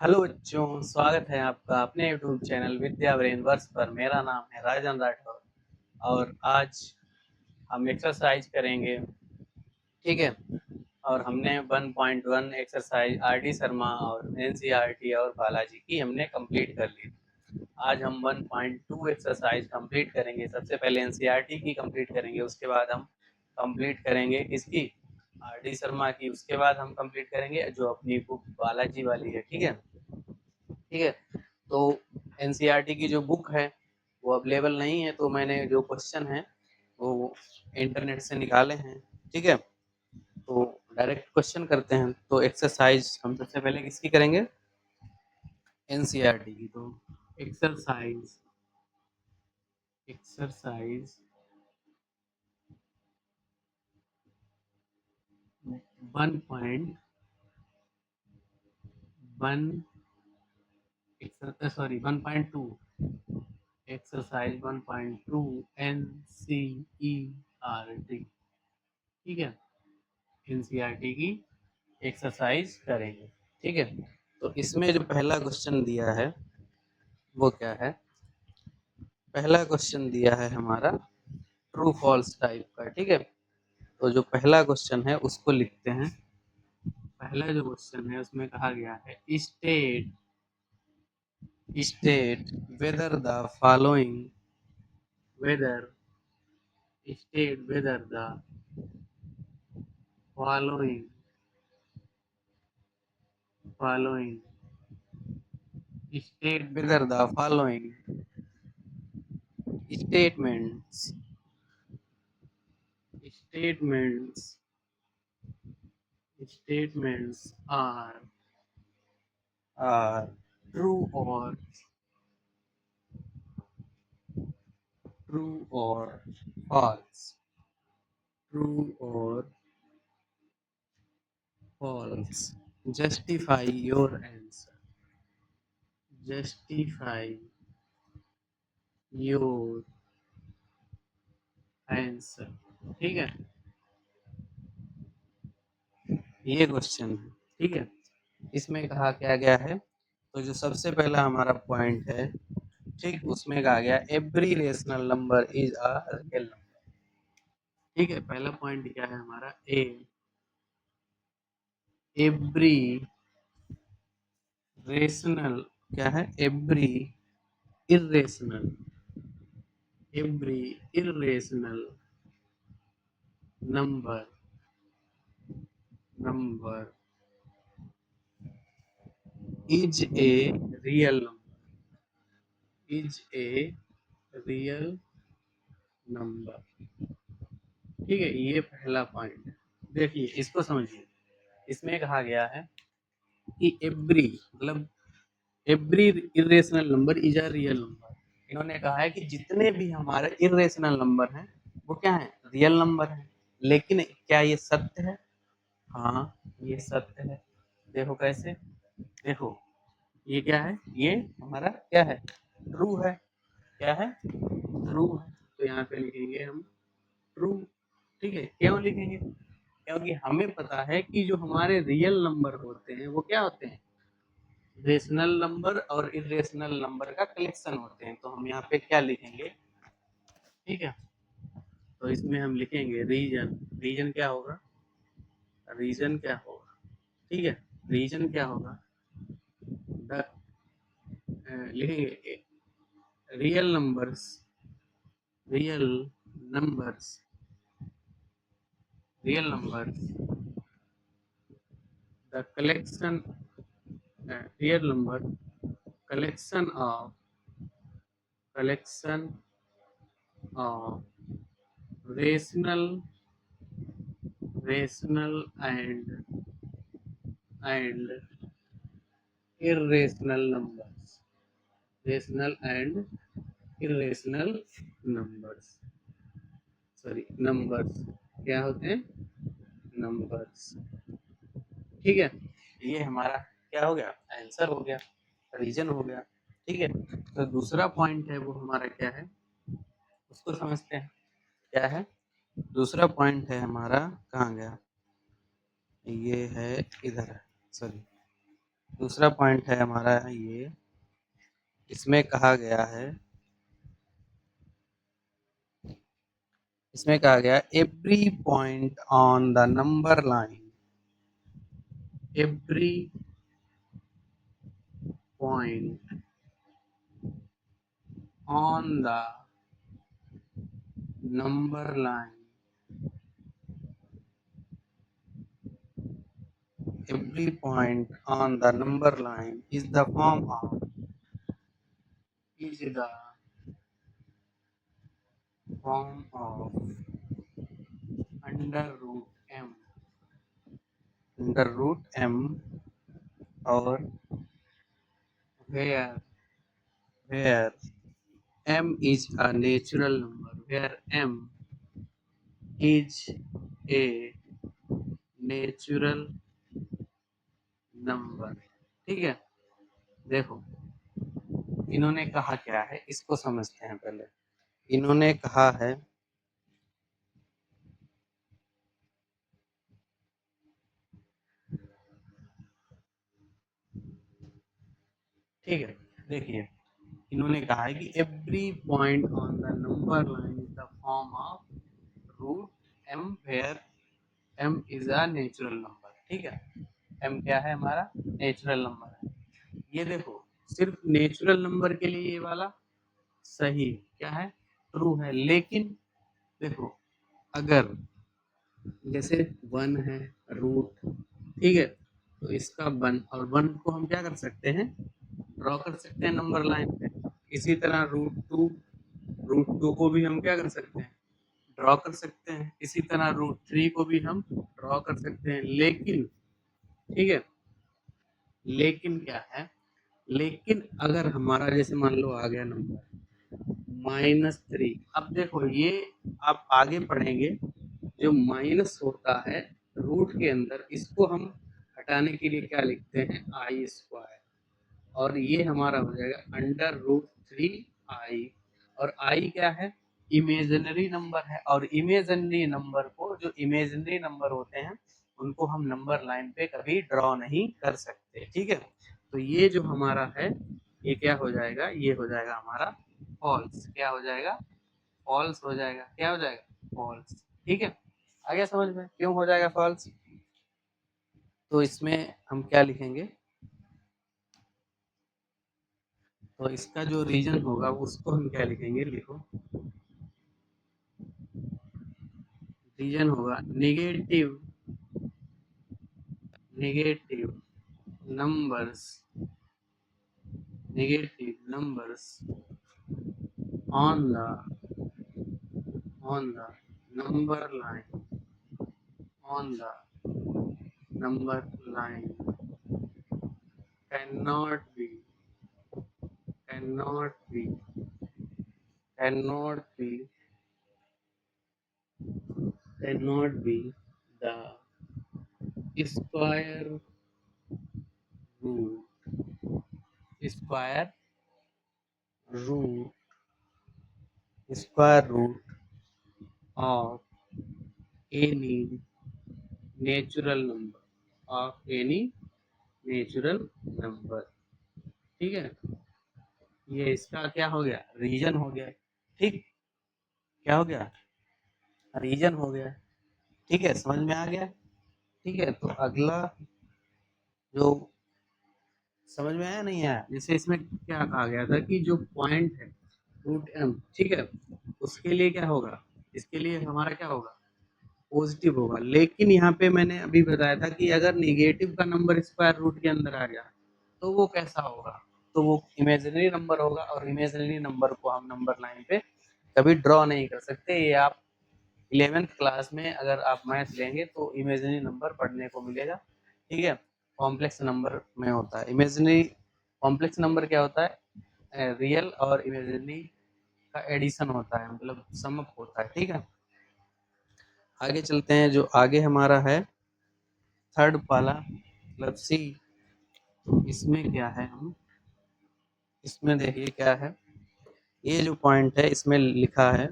Hello बच्चों, स्वागत है आपका अपने यूट्यूब चैनल विद्या ब्रेन वर्स पर। मेरा नाम है राजन राठौर और आज हम एक्सरसाइज करेंगे। ठीक है। और हमने 1.1 एक्सरसाइज आर डी शर्मा और एनसीईआरटी और बालाजी की हमने कंप्लीट कर ली। आज हम 1.2 एक्सरसाइज कंप्लीट करेंगे। सबसे पहले एनसीईआरटी की कंप्लीट करेंगे, उसके बाद हम कंप्लीट करेंगे किसकी, आर डी शर्मा की। उसके बाद हम कंप्लीट करेंगे जो अपनी बुक बालाजी वाली है। ठीक है। ठीक है। तो एनसीईआरटी की जो बुक है वो अवेलेबल नहीं है, तो मैंने जो क्वेश्चन है वो इंटरनेट से निकाले हैं। ठीक है। तो डायरेक्ट क्वेश्चन करते हैं। तो एक्सरसाइज हम सबसे पहले किसकी करेंगे, एनसीईआरटी की। तो exercise exercise 1.1 sorry 1.2 exercise 1.2 NCERT. ठीक है। एनसीईआरटी की एक्सरसाइज करेंगे। ठीक है। तो इसमें जो पहला क्वेश्चन दिया है वो क्या है, पहला क्वेश्चन दिया है हमारा ट्रू फॉल्स टाइप का। ठीक है। तो जो पहला क्वेश्चन है उसको लिखते हैं। पहला जो क्वेश्चन है उसमें कहा गया है state state whether the following whether state whether the following following state whether the following statements statements statements are true or false. True or false. Justify your answer. Justify your answer. ठीक है। ये question है। ठीक है। इसमें कहा क्या गया है, तो जो सबसे पहला हमारा पॉइंट है, ठीक, उसमें कहा गया every rational number is a real number. ठीक है। पहला पॉइंट क्या है हमारा, एवरी रेशनल क्या है, irrational every irrational number is a real number is a real number. ठीक है। ये पहला पॉइंट है। देखिए इसको समझिए। इसमें कहा गया है कि एवरी मतलब every irrational number is a real number. इन्होंने कहा है कि जितने भी हमारे इरेशनल नंबर हैं वो क्या है, रियल नंबर हैं। लेकिन क्या ये सत्य है? हाँ, ये सत्य है। देखो कैसे, देखो ये क्या है, ये हमारा क्या है, ट्रू है। क्या है, ट्रू है। तो यहाँ पे लिखेंगे हम ट्रू। ठीक है। क्यों लिखेंगे, क्योंकि हमें पता है कि जो हमारे रियल नंबर होते हैं वो क्या होते हैं, रेशनल नंबर और इरेशनल नंबर का कलेक्शन होते हैं। तो हम यहाँ पे क्या लिखेंगे, ठीक है। तो इसमें हम लिखेंगे रीजन। रीजन क्या होगा, रीजन क्या होगा, ठीक है। रीजन क्या होगा, द लिखेंगे real numbers real numbers real numbers the collection real number collection of rational and irrational numbers rational and irrational numbers sorry numbers क्या होते हैं, नंबर्स। ठीक है। ये हमारा क्या हो गया, आंसर हो गया, रीजन हो गया। ठीक है। तो दूसरा पॉइंट है वो हमारा क्या है, उसको समझते हैं। क्या है दूसरा पॉइंट है हमारा, कहाँ गया, ये है इधर, सॉरी दूसरा पॉइंट है हमारा ये, इसमें कहा गया है, इसमें कहा गया every point on the number line, every point on the number line, every point on the number line is the form of under root m, under root m, or where m is a natural number, where m is a natural number। ठीक है, देखो इन्होंने कहा क्या है, इसको समझते हैं पहले। इन्होंने कहा है, ठीक है, देखिए इन्होंने कहा है कि every point on the number line is the form of root m where m is a natural number. ठीक है, एम क्या है, हमारा नेचुरल नंबर है। ये देखो सिर्फ नेचुरल नंबर के लिए ये वाला सही क्या है, ट्रू है। लेकिन देखो अगर जैसे वन है रूट, ठीक है, तो इसका वन और वन को हम क्या कर सकते हैं, ड्रॉ कर सकते हैं नंबर लाइन पे। इसी तरह रूट टू को भी हम क्या कर सकते हैं, ड्रॉ कर सकते हैं। इसी तरह रूट थ्री को भी हम ड्रॉ कर सकते हैं। लेकिन ठीक है, लेकिन क्या है, लेकिन अगर हमारा जैसे मान लो आ गया नंबर -3, अब देखो ये आप आगे पढ़ेंगे, जो माइनस होता है रूट के अंदर, इसको हम हटाने के लिए क्या लिखते हैं, आई स्क्वायर, और ये हमारा हो जाएगा अंडर रूट 3i। और आई क्या है, इमेजिनरी नंबर है, और इमेजिनरी नंबर को, जो इमेजिनरी नंबर होते हैं उनको हम नंबर लाइन पे कभी ड्रॉ नहीं कर सकते। ठीक है, तो ये जो हमारा है ये क्या हो जाएगा, ये हो जाएगा हमारा फॉल्स। क्या हो जाएगा, फॉल्स हो जाएगा। क्या हो जाएगा, फॉल्स। ठीक है, आ गया समझ में क्यों हो जाएगा फॉल्स। तो इसमें हम क्या लिखेंगे, तो इसका जो रीजन होगा उसको हम क्या लिखेंगे, लिखो रीजन होगा negative, negative numbers, negative numbers on the, on the number line, on the number line can not be, can not be, can not be, can not be the square root, square root, square root of any natural number, of any natural number. ठीक है, ये इसका क्या हो गया, reason हो गया। ठीक, क्या हो गया, रीजन हो गया। ठीक है, समझ में आ गया। ठीक है, तो अगला जो समझ में आया नहीं आया, जैसे इसमें क्या कहा गया था कि जो पॉइंट है रूट एम, ठीक है, उसके लिए क्या होगा, इसके लिए हमारा क्या होगा, पॉजिटिव होगा। लेकिन यहाँ पे मैंने अभी बताया था कि अगर निगेटिव का नंबर स्क्वायर रूट के अंदर आ गया तो वो कैसा होगा, तो वो इमेजिनरी नंबर होगा, और इमेजिनरी नंबर को हम नंबर लाइन पे कभी ड्रॉ नहीं कर सकते। ये आप 11th क्लास में अगर आप मैथ लेंगे तो इमेजिनरी नंबर पढ़ने को मिलेगा। ठीक है, कॉम्प्लेक्स नंबर में होता है इमेजिनरी। कॉम्प्लेक्स नंबर क्या होता है, रियल और इमेजिनरी का एडिशन होता है, मतलब सम अप होता है। ठीक है, आगे चलते हैं, जो आगे हमारा है थर्ड वाला मतलब सी, तो इसमें क्या है, हम इसमें देखिए क्या है, ये जो पॉइंट है इसमें लिखा है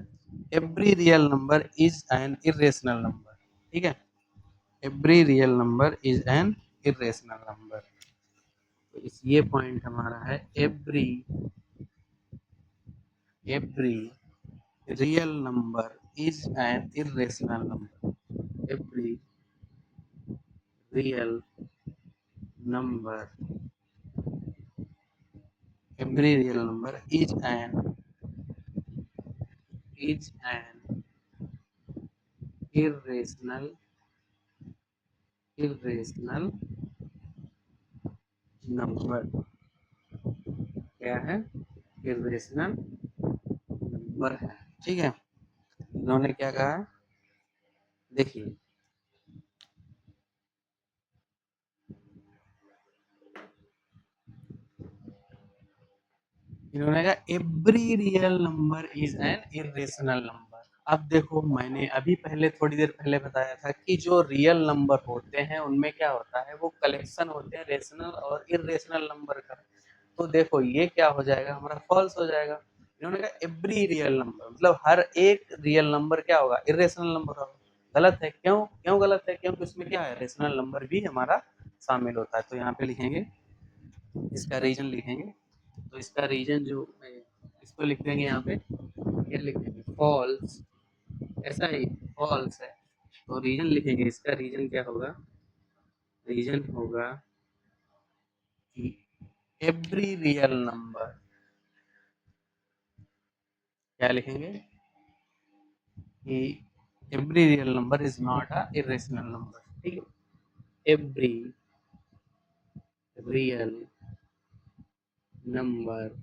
every real number is an irrational number. ठीक है, every real number is an irrational number. तो इस ये पॉइंट हमारा है every real number is an irrational number. Every real number is an irrational number. क्या है? इरेशनल नंबर है। ठीक है, इन्होंने क्या कहा, देखिए इन्होंने कहा every real number is an irrational number. अब देखो, मैंने अभी पहले थोड़ी देर पहले बताया था कि जो रियल नंबर होते हैं उनमें क्या होता है, वो कलेक्शन होते हैं रेशनल और इरेशनल नंबर का। तो देखो ये क्या हो जाएगा, हमारा फॉल्स हो जाएगा। इन्होंने कहा एवरी रियल नंबर, मतलब हर एक रियल नंबर क्या होगा, इरेशनल नंबर होगा। गलत है। क्यों क्यों गलत है? क्योंकि उसमें क्या है, रेशनल नंबर भी हमारा शामिल होता है। तो यहाँ पे लिखेंगे, इसका रीजन लिखेंगे। तो इसका रीजन जो इसको लिख देंगे यहाँ पे, क्या लिखेंगे, फॉल्स। ऐसा ही फॉल्स है। तो रीजन लिखेंगे, इसका रीजन क्या होगा, रीजन होगा कि एवरी रियल नंबर, क्या लिखेंगे कि every real number is not a irrational number. ठीक है, every real number,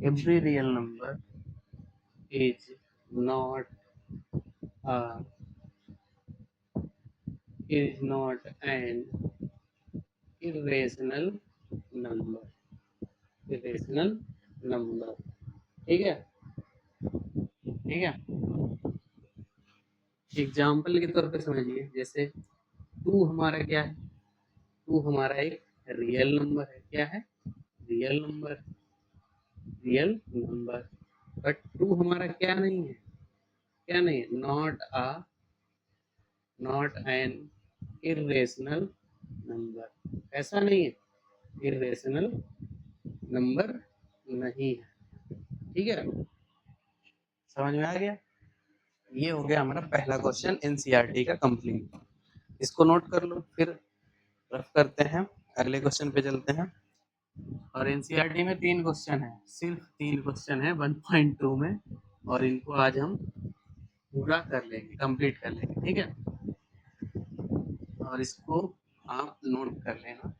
every real number is not a an irrational number. ठीक है, ठीक है। एग्जाम्पल के तौर पे समझिए, जैसे टू हमारा क्या है, टू हमारा एक रियल नंबर है। क्या है? Real number, real number. But to हमारा क्या नहीं है, क्या नहीं है, नॉट एन इरेशनल नंबर। ऐसा नहीं है, इरेशनल नंबर नहीं है। ठीक है, समझ में आ गया? ये हो गया हमारा पहला क्वेश्चन एनसीईआरटी का कंप्लीट। इसको नोट कर लो, फिर रफ करते हैं, अगले क्वेश्चन पे चलते हैं। और एनसीईआरटी में 3 क्वेश्चन है, सिर्फ 3 क्वेश्चन है 1.2 में, और इनको आज हम पूरा कर लेंगे, कंप्लीट कर लेंगे। ठीक है, और इसको आप नोट कर लेना।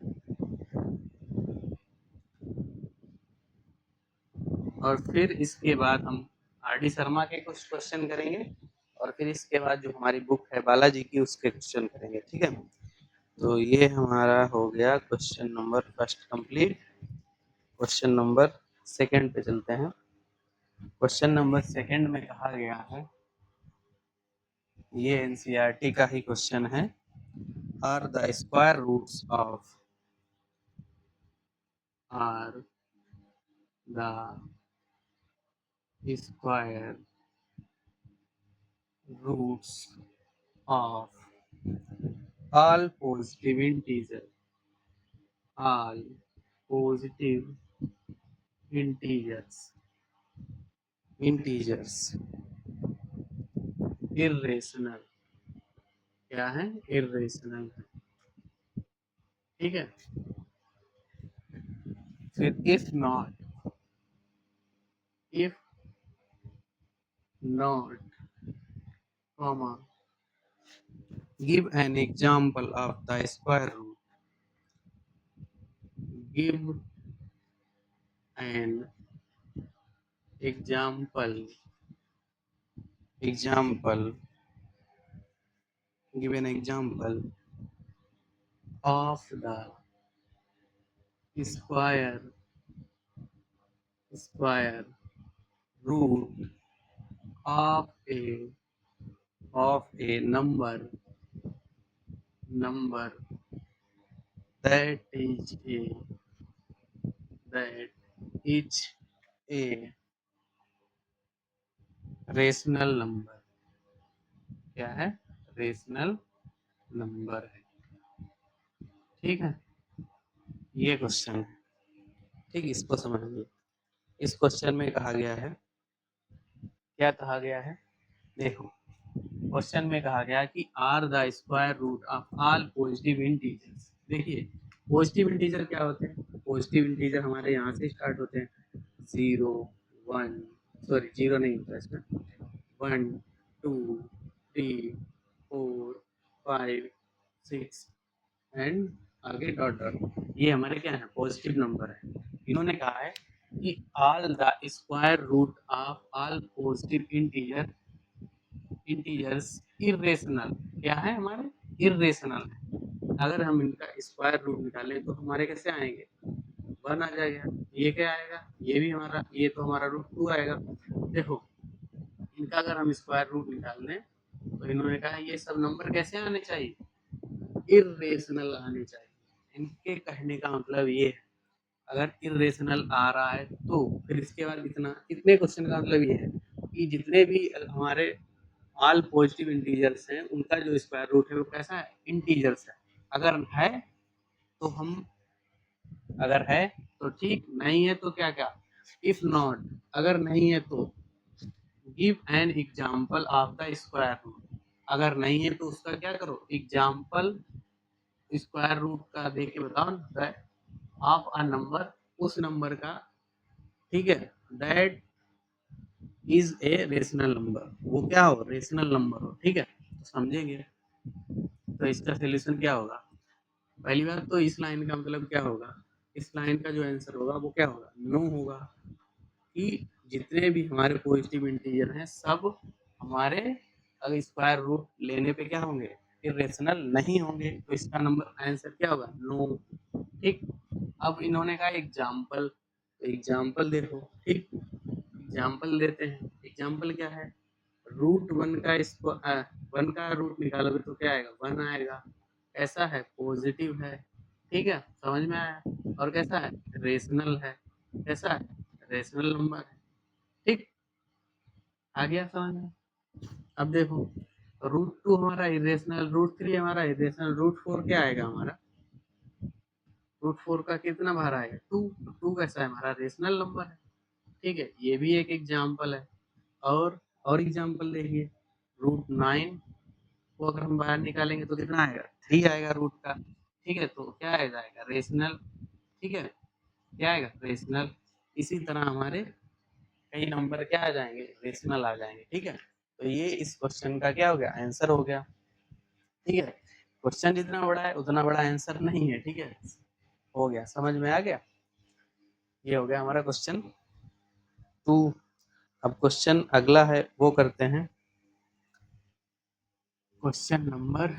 और फिर इसके बाद हम आर.डी. शर्मा के कुछ क्वेश्चन करेंगे, और फिर इसके बाद जो हमारी बुक है बालाजी की, उसके क्वेश्चन करेंगे। ठीक है, तो ये हमारा हो गया question number first complete. Question number second पे चलते हैं। क्वेश्चन नंबर सेकंड में कहा गया है, ये एनसीईआरटी का ही क्वेश्चन है, are the square roots of are the square roots of all positive integer all positive integers irrational, क्या है, irrational है। ठीक है, फिर if not comma give an example of the square root, give an example give an example of the square square root of a number that is a rational number. क्या है? Rational number है। ठीक है, ये question है। ठीक, इसको समझिए। इस क्वेश्चन में कहा गया है, क्या कहा गया है, देखो क्वेश्चन में कहा गया कि are the square root of all positive integers. देखिए पॉजिटिव इंटीजर क्या होते हैं, पॉजिटिव इंटीजर हमारे यहाँ से स्टार्ट होते हैं, 0 1, सॉरी 0 नहीं होता इसमें, 1 2 3 4 5 6 एंड आगे डॉट डॉट, ये हमारे क्या है, पॉजिटिव नंबर है। इन्होंने कहा है कि all the square root of all positive integers irrational, क्या है हमारे, इरेशनल है। अगर हम इनका स्क्वायर रूट निकालें तो हमारे कैसे आएंगे, 1 आ जाएगा। ये क्या आएगा, ये भी हमारा, ये तो हमारा √2 आएगा। देखो इनका अगर हम स्क्वायर रूट निकाल लें तो इन्होंने कहा ये सब नंबर कैसे आने चाहिए, इरेशनल आने चाहिए। इनके कहने का मतलब ये है, अगर इरेशनल आ रहा है तो फिर इसके बाद इतने क्वेश्चन का मतलब ये है कि जितने भी हमारे ऑल पॉजिटिव इंटीजर्स हैं उनका जो स्क्वायर रूट है वो कैसा है, इंटीजर्स है। अगर है तो हम, अगर है तो ठीक, नहीं है तो क्या क्या, इफ नॉट, अगर नहीं है तो give an example of the square root, अगर नहीं है तो उसका क्या करो, एग्जाम्पल स्क्वायर रूट का दे के बताओ, ऑफ अ नंबर, उस नंबर का, ठीक है, that is a rational number, वो क्या हो, रेशनल नंबर हो। ठीक है, तो समझेंगे तो इसका सोल्यूशन क्या होगा। पहली बात तो इस लाइन का मतलब क्या होगा, इस लाइन का जो आंसर होगा वो क्या होगा, नो होगा, कि जितने भी हमारे पॉजिटिव इंटीजर हैं सब हमारे अगर स्क्वायर रूट लेने पे क्या होंगे, इरेशनल नहीं होंगे, तो इसका नंबर आंसर क्या होगा, नो। ठीक, अब इन्होंने कहा एग्जाम्पल, तो एग्जाम्पल देखो, ठीक, एग्जाम्पल लेते हैं। एग्जाम्पल क्या है, √1 का इसको 1 का रूट निकालोगे तो क्या आएगा, 1 आएगा। ऐसा है, पॉजिटिव है, ठीक है, समझ में आया। और कैसा है, रेशनल है, कैसा है, रेशनल नंबर है। ठीक, आ गया समझ में। अब देखो √2 हमारा इरेशनल, √3 हमारा इरेशनल, √4 क्या आएगा हमारा, √4 का कितना बार आएगा, 2, 2 कैसा है, हमारा रेशनल नंबर है। ठीक है, ये भी एक एग्जाम्पल है। और एग्जाम्पल देखिए, √9 को अगर हम बाहर निकालेंगे तो कितना आएगा, 3 आएगा रूट का। ठीक है, तो क्या आ जाएगा, रेशनल। ठीक है, क्या आएगा, रेशनल। इसी तरह हमारे कई नंबर क्या आ जाएंगे, रेशनल आ जाएंगे। ठीक है, तो ये इस क्वेश्चन का क्या हो गया, आंसर हो गया। ठीक है, क्वेश्चन जितना बड़ा है उतना बड़ा आंसर नहीं है। ठीक है, हो गया, समझ में आ गया। ये हो गया हमारा क्वेश्चन 2। अब क्वेश्चन अगला है वो करते हैं, क्वेश्चन नंबर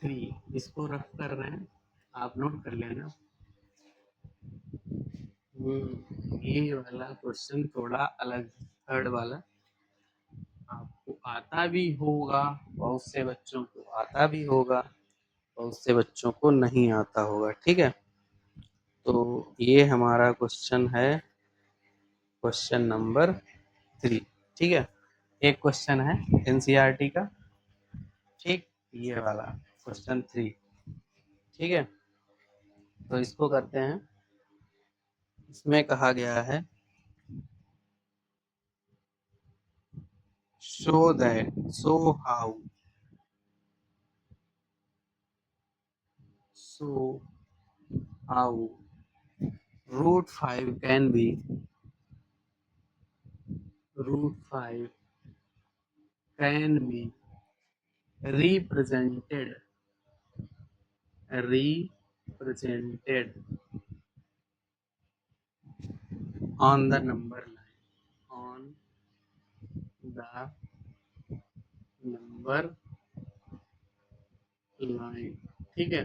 3। इसको रफ कर रहे हैं, आप नोट कर लेना। ये वाला क्वेश्चन थोड़ा अलग, थर्ड वाला आपको आता भी होगा, बहुत से बच्चों को आता भी होगा, बहुत से बच्चों को नहीं आता होगा। ठीक है, तो ये हमारा क्वेश्चन है, क्वेश्चन नंबर 3। ठीक है, एक क्वेश्चन है एनसीईआरटी का, ठीक, ये वाला क्वेश्चन 3। ठीक है, तो इसको करते हैं। इसमें कहा गया है, show that, so how, so how √5 can be, √5 can be represented, represented on the number line, on the number line। ठीक है,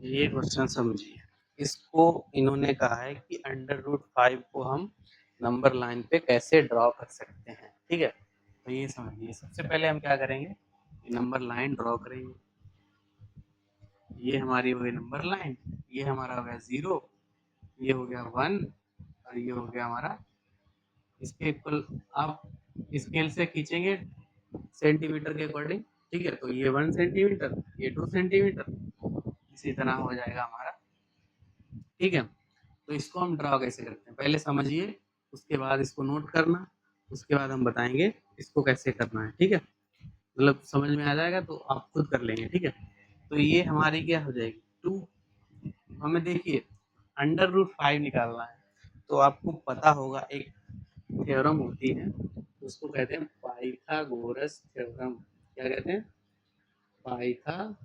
ये क्वेश्चन समझिए। इसको इन्होंने कहा है कि √5 को हम नंबर लाइन पे कैसे ड्रॉ कर सकते हैं। ठीक है, तो ये समझिए, सबसे पहले हम क्या करेंगे, नंबर लाइन ड्रॉ करेंगे। ये हमारी हो गई नंबर लाइन, ये हमारा हो गया 0, ये हो गया 1, और ये हो गया हमारा, इसके इक्वल आप स्केल से खींचेंगे सेंटीमीटर के अकॉर्डिंग। ठीक है, तो ये 1 सेंटीमीटर, ये 2 सेंटीमीटर, इसी तरह हो जाएगा हमारा। ठीक है, तो इसको हम ड्रॉ कैसे करते हैं पहले समझिए, उसके बाद इसको नोट करना, उसके बाद हम बताएंगे इसको कैसे करना है। ठीक है, मतलब समझ में आ जाएगा तो आप खुद कर लेंगे। ठीक है, तो ये हमारी क्या हो जाएगी 2, हमें देखिए √5 निकालना है। तो आपको पता होगा एक थ्योरम होती है, उसको कहते हैं पाइथागोरस थ्योरम। क्या कहते हैं? Pythagoras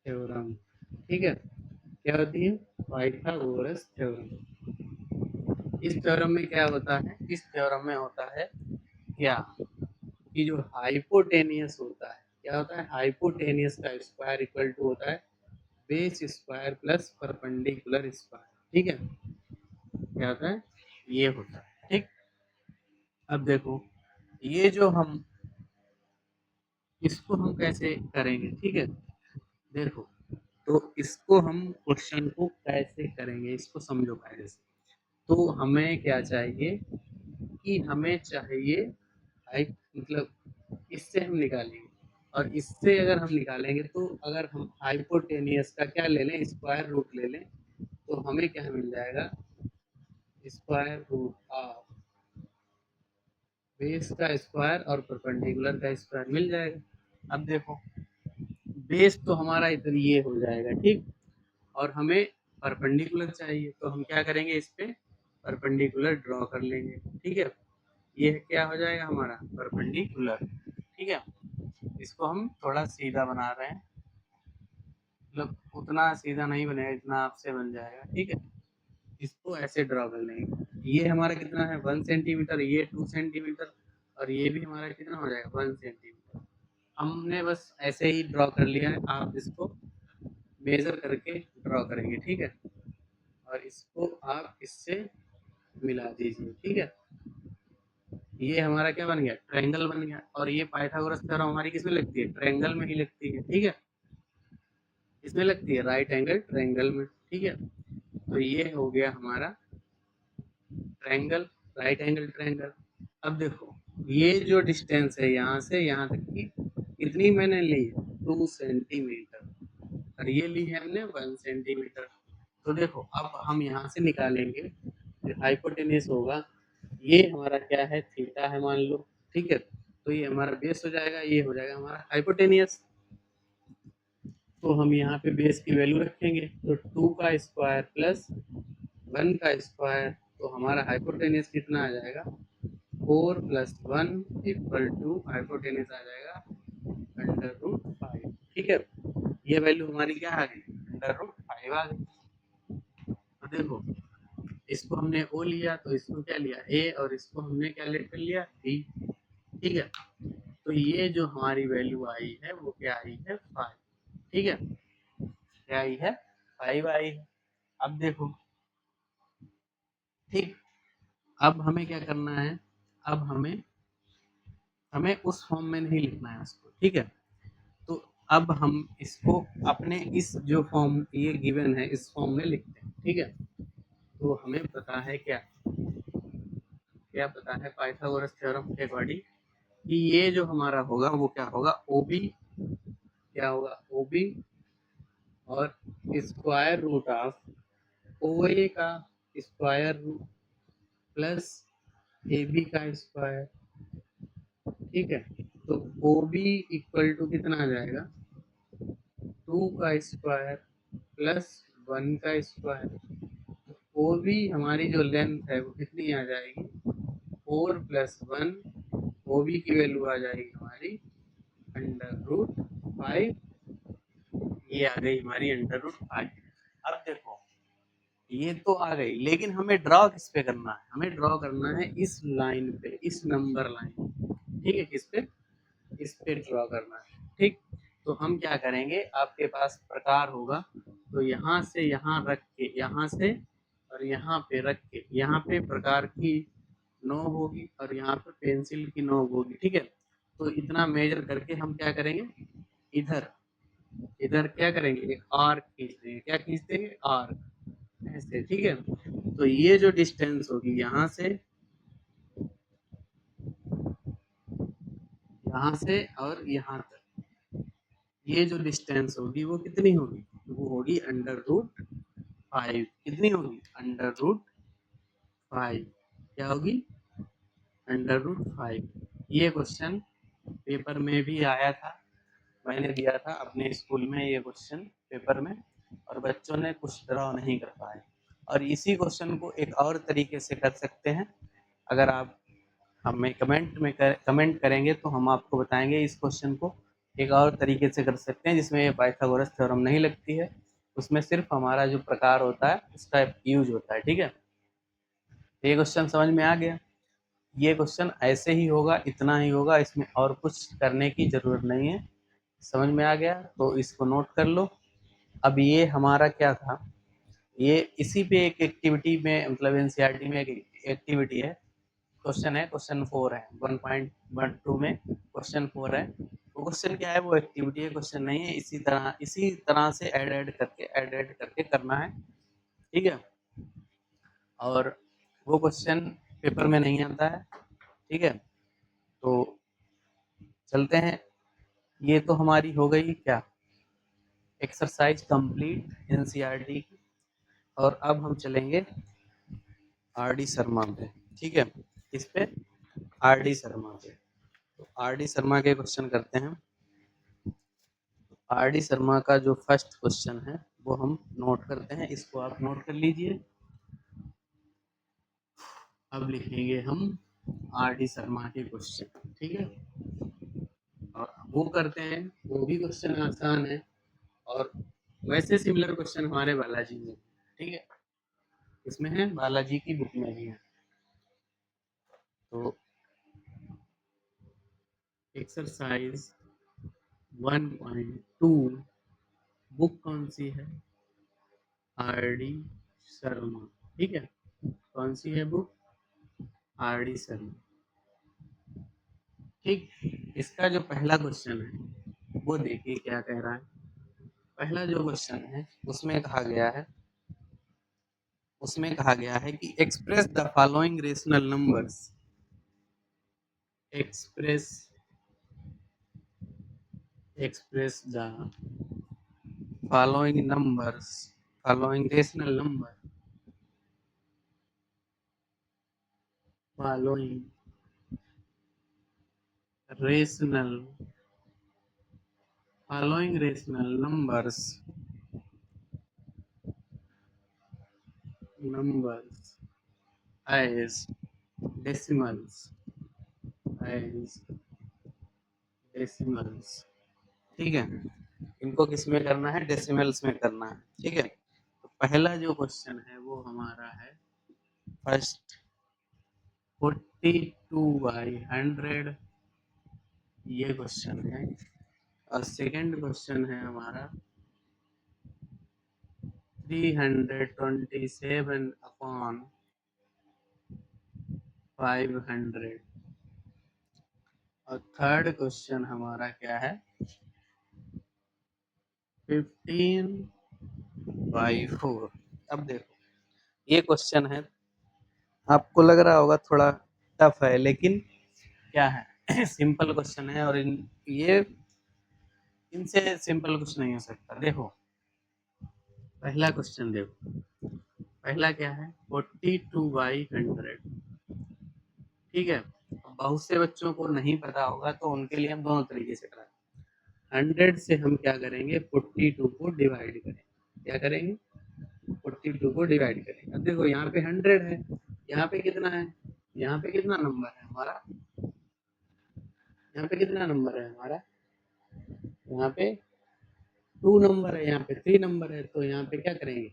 theorem. ठीक है, क्या होती है? Pythagoras theorem. इस थ्योरम में क्या होता है? इस थ्योरम में होता है क्या कि जो हाइपोटेनियस होता है, क्या होता है? हाइपोटेनियस का स्क्वायर इक्वल टू होता है base square plus perpendicular square. ठीक है, क्या होता है? ये होता है। ठीक, अब देखो ये जो हम इसको हम कैसे करेंगे। ठीक है, देखो तो इसको हम क्वेश्चन को कैसे करेंगे इसको समझो पहले से। तो हमें क्या चाहिए कि हमें चाहिए मतलब इससे हम निकालेंगे, और इससे अगर हम निकालेंगे तो अगर हम हाइपोटेनियस का क्या ले लें, स्क्वायर रूट ले लें, तो हमें क्या मिल जाएगा? स्क्वायर रूट ऑफ बेस का स्क्वायर और परपेंडिकुलर का स्क्वायर मिल जाएगा। अब देखो बेस तो हमारा इधर ये हो जाएगा। ठीक, और हमें परपेंडिकुलर चाहिए, तो हम क्या करेंगे? इस पे परपेंडिकुलर ड्रॉ कर लेंगे। ठीक है, ये क्या हो जाएगा हमारा? परपेंडिकुलर। ठीक है, इसको हम थोड़ा सीधा बना रहे हैं, मतलब उतना सीधा नहीं बनेगा जितना आपसे बन जाएगा। ठीक है, इसको ऐसे ड्रॉ कर लेंगे। ये हमारा कितना है? 1 सेंटीमीटर, ये 2 सेंटीमीटर, और ये भी हमारा कितना हो जाएगा? 1 सेंटीमीटर। हमने बस ऐसे ही ड्रॉ कर लिया है, आप इसको मेजर करके ड्रॉ करेंगे। ठीक है, और इसको आप इससे मिला दीजिए। ठीक है, ये हमारा क्या बन गया? ट्रायंगल बन गया। और ये पाइथागोरस थ्योरम हमारी किसमें लगती है? ट्रायंगल में ही लगती है। ठीक है, इसमें लगती है राइट एंगल ट्रायंगल में। ठीक है, तो ये हो गया हमारा ट्रायंगल, राइट एंगल ट्रायंगल। अब देखो ये जो डिस्टेंस है यहाँ से यहाँ तक की कितनी मैंने ली? 2 सेंटीमीटर, और ये ली है हमने 1 सेंटीमीटर। तो देखो अब हम यहाँ से निकालेंगे, जो हाइपोटेनियस होगा ये हमारा क्या है? थीटा है मान लो। ठीक है, तो ये हमारा बेस हो जाएगा, ये हो जाएगा हमारा हाइपोटेनियस। तो हम यहाँ पे बेस की वैल्यू रखेंगे, तो 2 का स्क्वायर प्लस 1 का स्क्वायर, तो हमारा हाइपोटेनियस कितना आ जाएगा? 4 प्लस 1 इक्वल टू हाइपोटेनियस आ जाएगा √5। ठीक है, ये वैल्यू हमारी क्या आ गई? √5 आ गई। तो देखो इसको हमने ओ लिया, तो इसको क्या लिया? ए, और इसको हमने क्या लेट कर लिया? बी। ठीक है, तो ये जो हमारी वैल्यू आई है वो क्या आई है? 5। ठीक है, क्या आई है? 5 आई है। अब देखो, ठीक, अब हमें क्या करना है? अब हमें हमें उस फॉर्म में नहीं लिखना है उसको। ठीक है, तो अब हम इसको अपने इस जो फॉर्म ये गिवन है इस फॉर्म में लिखते हैं। ठीक है, तो हमें पता है क्या क्या पता है पाइथागोरस थ्योरम के अकॉर्डिंग कि ये जो हमारा होगा वो क्या होगा? ओबी, क्या होगा? ओबी और square root of O A का square root plus A B का स्क्वायर। ठीक है, तो ओ बी इक्वल टू कितना आ जाएगा? 2 का स्क्वायर प्लस 1 का स्क्वायर। ओ बी हमारी जो लेंथ है वो कितनी आ जाएगी? 4 प्लस 1, ओ बी की वैल्यू आ जाएगी हमारी √5। ये आ गई हमारी √5। अब देखो ये तो आ गई, लेकिन हमें ड्रॉ किस पे करना है? हमें ड्रॉ करना है इस लाइन पे, इस नंबर लाइन। ठीक है, किस पे? इस पे ड्रॉ करना है। ठीक, तो हम क्या करेंगे? आपके पास प्रकार होगा, तो यहाँ से यहाँ रख के, यहाँ से और यहाँ पे रख के, यहाँ पे प्रकार की नोक होगी और यहाँ पे पेंसिल की नोक होगी। ठीक है, तो इतना मेजर करके हम क्या करेंगे? इधर इधर क्या करेंगे? एक आर्क खींच देंगे। क्या खींच देंगे? आर्क, ऐसे। ठीक है, तो ये जो डिस्टेंस होगी यहाँ से और यहाँ तक, ये जो डिस्टेंस होगी वो कितनी होगी, वो होगी √5। कितनी होगी, √5। क्या होगी, √5। ये क्वेश्चन पेपर में भी आया था, मैंने दिया था अपने स्कूल में ये क्वेश्चन पेपर में, और बच्चों ने कुछ ड्रॉ नहीं कर पाए। और इसी क्वेश्चन को एक और तरीके से कर सकते हैं, अगर आप हमें कमेंट करेंगे तो हम आपको बताएंगे इस क्वेश्चन को एक और तरीके से कर सकते हैं, जिसमें ये पाइथागोरस थ्योरम नहीं लगती है, उसमें सिर्फ हमारा जो प्रकार होता है उसका यूज होता है। ठीक है, ये क्वेश्चन समझ में आ गया। ये क्वेश्चन ऐसे ही होगा, इतना ही होगा, इसमें और कुछ करने की ज़रूरत नहीं है। समझ में आ गया तो इसको नोट कर लो। अब ये हमारा क्या था, ये इसी पे एक एक्टिविटी में, मतलब एनसीईआरटी में एक एक्टिविटी है, क्वेश्चन है, क्वेश्चन 4 है, 1.12 में क्वेश्चन 4 है। वो क्वेश्चन क्या है, वो एक्टिविटी है, क्वेश्चन नहीं है। इसी तरह से ऐड करके करना है। ठीक है, और वो क्वेश्चन पेपर में नहीं आता है। ठीक है, तो चलते हैं। ये तो हमारी हो गई क्या, एक्सरसाइज कंप्लीट एनसीईआरटी की। और अब हम चलेंगे आर डी शर्मा पे। ठीक है, इस पे आर डी शर्मा पे, तो आर डी शर्मा के क्वेश्चन करते हैं। आर डी शर्मा का जो फर्स्ट क्वेश्चन है वो हम नोट करते हैं, इसको आप नोट कर लीजिए। अब लिखेंगे हम आर डी शर्मा के क्वेश्चन। ठीक है, और वो करते हैं, वो भी क्वेश्चन आसान है, और वैसे सिमिलर क्वेश्चन हमारे बालाजी में। ठीक है, इसमें है, बालाजी की बुक में भी है। तो एक्सरसाइज 1.2 बुक कौन सी है, आर डी शर्मा। ठीक है, कौन सी है बुक, आर डी शर्मा। ठीक, इसका जो पहला क्वेश्चन है वो देखिए क्या कह रहा है। पहला जो क्वेश्चन है उसमें कहा गया है कि express the following rational numbers, express the following numbers, following rational number, following rational numbers as decimals, as decimals। ठीक है, इनको किस में करना है, डेसिमल्स में करना है। ठीक है, तो पहला जो क्वेश्चन है वो हमारा है फर्स्ट 42/100, ये क्वेश्चन है। और सेकंड क्वेश्चन है हमारा 327/500। और थर्ड क्वेश्चन हमारा क्या है, 15/4। अब देखो, ये क्वेश्चन है, आपको लग रहा होगा थोड़ा टफ है, लेकिन क्या है सिंपल क्वेश्चन है, और इनसे सिंपल कुछ नहीं हो सकता। देखो पहला क्वेश्चन, देखो पहला क्या है, 42/100। ठीक है, बहुत से बच्चों को नहीं पता होगा, तो उनके लिए हम दोनों तरीके से कराएंगे। 100 से हम क्या करेंगे, 42 को डिवाइड करेंगे। क्या करेंगे, 42 को डिवाइड करेंगे। अब देखो यहाँ पे 100 है, यहाँ पे कितना है, यहाँ पे कितना नंबर है हमारा, यहाँ पे कितना नंबर है हमारा, यहाँ पे 2 नंबर है, यहाँ पे 3 नंबर है। तो यहाँ पे क्या करेंगे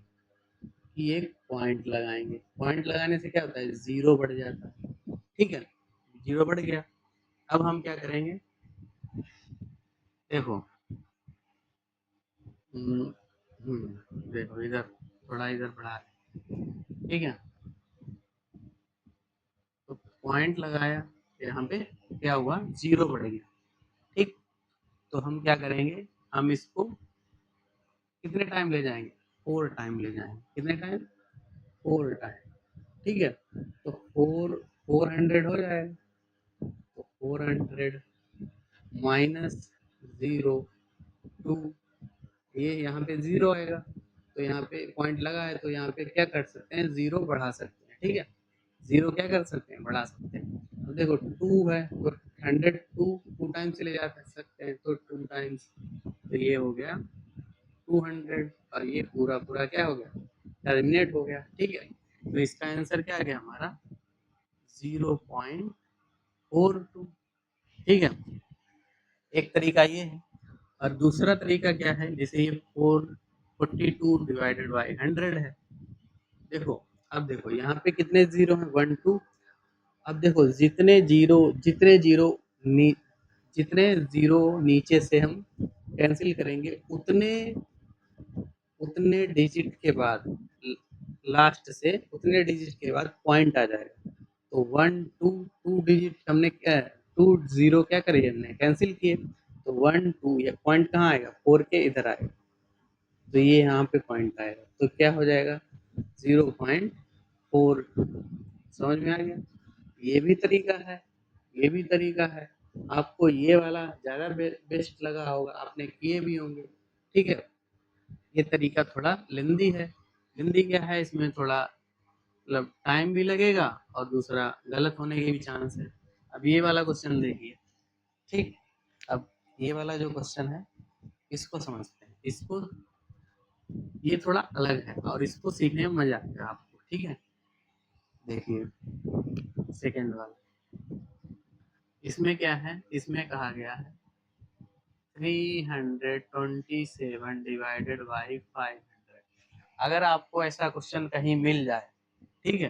कि एक पॉइंट लगाएंगे। पॉइंट लगाने से क्या होता है, जीरो बढ़ जाता है। ठीक है, जीरो बढ़ गया। अब हम क्या करेंगे, देखो देखो इधर थोड़ा इधर बढ़ा, ठीक है, तो पॉइंट लगाया, यहाँ पे क्या हुआ, जीरो बढ़ गया। ठीक, तो हम क्या करेंगे, हम इसको कितने टाइम ले जाएंगे, 4 टाइम ले जाएंगे। कितने टाइम, 4 टाइम। ठीक है, तो 400 हो जाएगा। तो 400 माइनस 0, 2, ये यहाँ पे 0 आएगा, तो यहाँ पे पॉइंट लगा है, तो यहाँ पे क्या कर सकते हैं, 0 बढ़ा सकते हैं, ठीक है। 0 क्या कर सकते हैं, बढ़ा सकते हैं। अब देखो 2 है तो 100 2 टाइम्स ले जा सकते हैं, तो 2 टाइम्स, तो ये हो गया 200, और ये पूरा पूरा क्या हो गया, टर्मिनेट हो गया, ठीक है। तो इसका आंसर क्या आ गया हमारा, 0.42, ठीक है। एक तरीका ये है, और दूसरा तरीका क्या है, जैसे ये 442 डिवाइडेड बाई 100 है। देखो, अब देखो यहाँ पे कितने जीरो हैं, 1 2। अब देखो जितने जीरो नीचे से हम कैंसिल करेंगे, उतने उतने डिजिट के बाद, लास्ट से उतने डिजिट के बाद पॉइंट आ जाएगा। तो 1 2 2 डिजिट हमने क्या, 2 0 क्या करे, हमने कैंसिल किए, तो 1 2 ये पॉइंट कहाँ आएगा, 4 के इधर आएगा, तो ये यहाँ पे पॉइंट आएगा, तो क्या हो जाएगा, 0.42। समझ में आ गया। ये भी तरीका है, ये भी तरीका है। आपको ये वाला ज़्यादा बेस्ट लगा होगा, आपने किए भी होंगे, ठीक है। ये तरीका थोड़ा लेंदी है। लेंदी क्या है, इसमें थोड़ा मतलब टाइम भी लगेगा, और दूसरा गलत होने के भी चांस है। अब ये वाला क्वेश्चन देखिए, ठीक। अब ये वाला जो क्वेश्चन है, इसको समझते हैं। इसको, ये थोड़ा अलग है, और इसको सीखने में मजा आएगा आपको, ठीक है। देखिए सेकंड वाला, इसमें क्या है, इसमें कहा गया है 327 डिवाइडेड बाई 500। अगर आपको ऐसा क्वेश्चन कहीं मिल जाए, ठीक है,